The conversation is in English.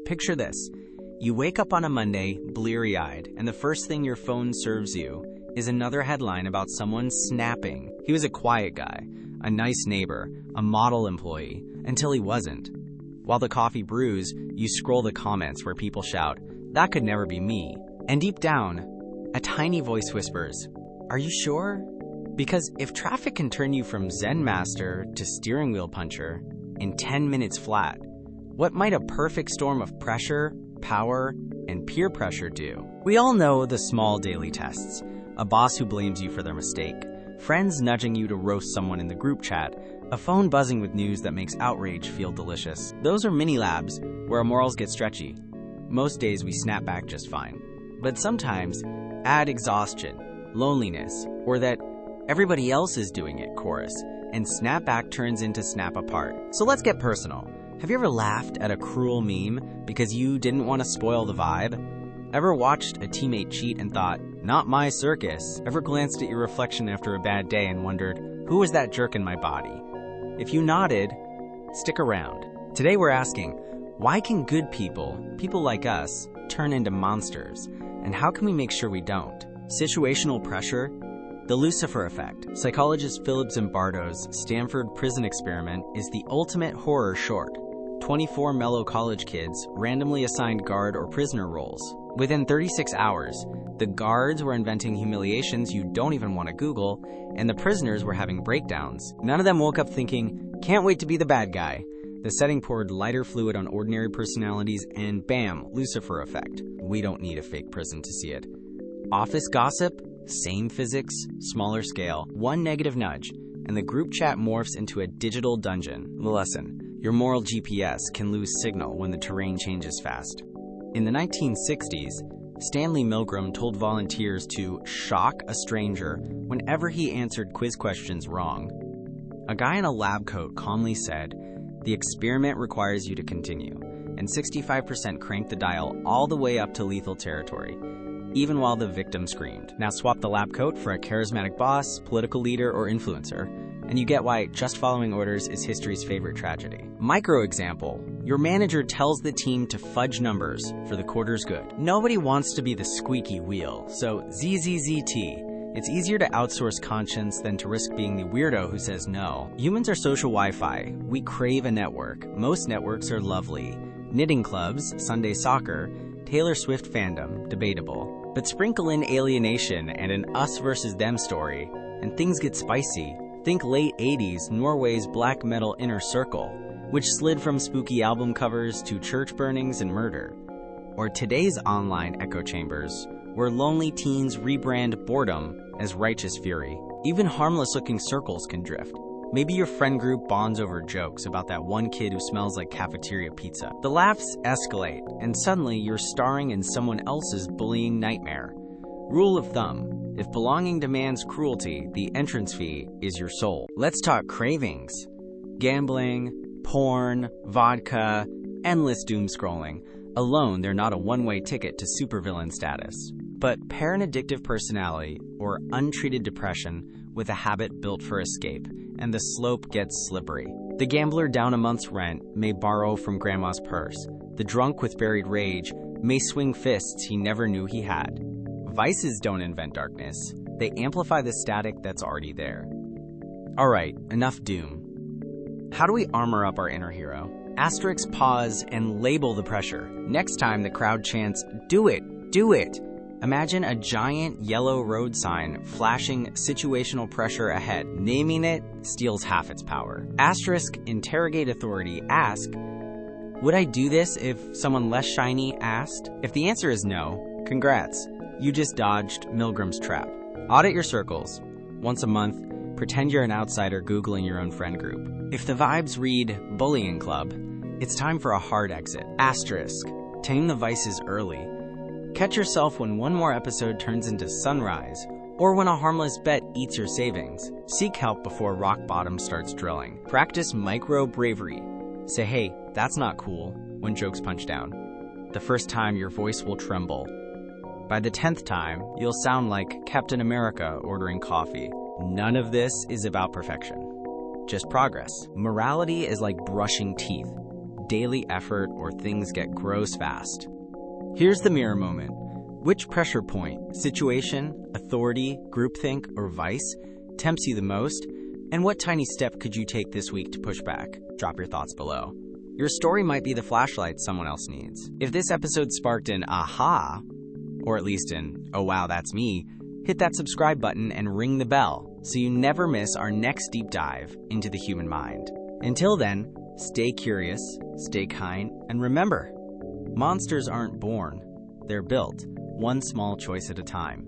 Picture this. You wake up on a Monday, bleary-eyed, and the first thing your phone serves you is another headline about someone snapping. He was a quiet guy, a nice neighbor, a model employee, until he wasn't. While the coffee brews, you scroll the comments where people shout, "That could never be me." And deep down, a tiny voice whispers, "Are you sure?" Because if traffic can turn you from Zen master to steering wheel puncher in 10 minutes flat, what might a perfect storm of pressure, power, and peer pressure do? We all know the small daily tests. A boss who blames you for their mistake, friends nudging you to roast someone in the group chat, a phone buzzing with news that makes outrage feel delicious. Those are mini labs where our morals get stretchy. Most days we snap back just fine. But sometimes, add exhaustion, loneliness, or that everybody else is doing it chorus, and snap back turns into snap apart. So let's get personal. Have you ever laughed at a cruel meme because you didn't want to spoil the vibe? Ever watched a teammate cheat and thought, "Not my circus"? Ever glanced at your reflection after a bad day and wondered, who was that jerk in my body? If you nodded, stick around. Today we're asking, why can good people like us, turn into monsters? And how can we make sure we don't? Situational pressure? The Lucifer effect. Psychologist Philip Zimbardo's Stanford prison experiment is the ultimate horror short. 24 mellow college kids randomly assigned guard or prisoner roles. Within 36 hours, the guards were inventing humiliations you don't even want to Google, and the prisoners were having breakdowns. None of them woke up thinking, "Can't wait to be the bad guy." The setting poured lighter fluid on ordinary personalities, and bam, Lucifer effect. We don't need a fake prison to see it. Office gossip? Same physics, smaller scale. One negative nudge, and the group chat morphs into a digital dungeon. The lesson: your moral GPS can lose signal when the terrain changes fast. In the 1960s, Stanley Milgram told volunteers to shock a stranger whenever he answered quiz questions wrong. A guy in a lab coat calmly said, "The experiment requires you to continue," and 65% cranked the dial all the way up to lethal territory, even while the victim screamed. Now swap the lab coat for a charismatic boss, political leader, or influencer, and you get why just following orders is history's favorite tragedy. Micro example. Your manager tells the team to fudge numbers for the quarter's good. Nobody wants to be the squeaky wheel, so ZZZT. It's easier to outsource conscience than to risk being the weirdo who says no. Humans are social Wi-Fi. We crave a network. Most networks are lovely. Knitting clubs, Sunday soccer, Taylor Swift fandom, debatable. But sprinkle in alienation and an us versus them story, and things get spicy. Think late 80s Norway's black metal Inner Circle, which slid from spooky album covers to church burnings and murder. Or today's online echo chambers, where lonely teens rebrand boredom as righteous fury. Even harmless-looking circles can drift. Maybe your friend group bonds over jokes about that one kid who smells like cafeteria pizza. The laughs escalate, and suddenly you're starring in someone else's bullying nightmare. Rule of thumb: if belonging demands cruelty, the entrance fee is your soul. Let's talk cravings. Gambling, porn, vodka, endless doom scrolling. Alone, they're not a one-way ticket to supervillain status. But pair an addictive personality or untreated depression with a habit built for escape, and the slope gets slippery. The gambler down a month's rent may borrow from grandma's purse. The drunk with buried rage may swing fists he never knew he had. Vices don't invent darkness. They amplify the static that's already there. Alright, enough doom. How do we armor up our inner hero? Asterisk pause and label the pressure. Next time the crowd chants, "Do it! Do it!" Imagine a giant yellow road sign flashing situational pressure ahead. Naming it steals half its power. Asterisk interrogate authority. Ask, would I do this if someone less shiny asked? If the answer is no, congrats. You just dodged Milgram's trap. Audit your circles. Once a month, pretend you're an outsider Googling your own friend group. If the vibes read bullying club, it's time for a hard exit. Asterisk, tame the vices early. Catch yourself when one more episode turns into sunrise, or when a harmless bet eats your savings. Seek help before rock bottom starts drilling. Practice micro bravery. Say, "Hey, that's not cool," when jokes punch down. The first time your voice will tremble. By the 10th time, you'll sound like Captain America ordering coffee. None of this is about perfection, just progress. Morality is like brushing teeth. daily effort, or things get gross fast. Here's the mirror moment. Which pressure point, situation, authority, groupthink, or vice tempts you the most? And what tiny step could you take this week to push back? Drop your thoughts below. Your story might be the flashlight someone else needs. If this episode sparked an aha, or at least an oh wow, that's me, hit that subscribe button and ring the bell so you never miss our next deep dive into the human mind. Until then, stay curious, stay kind, and remember, monsters aren't born, they're built, one small choice at a time.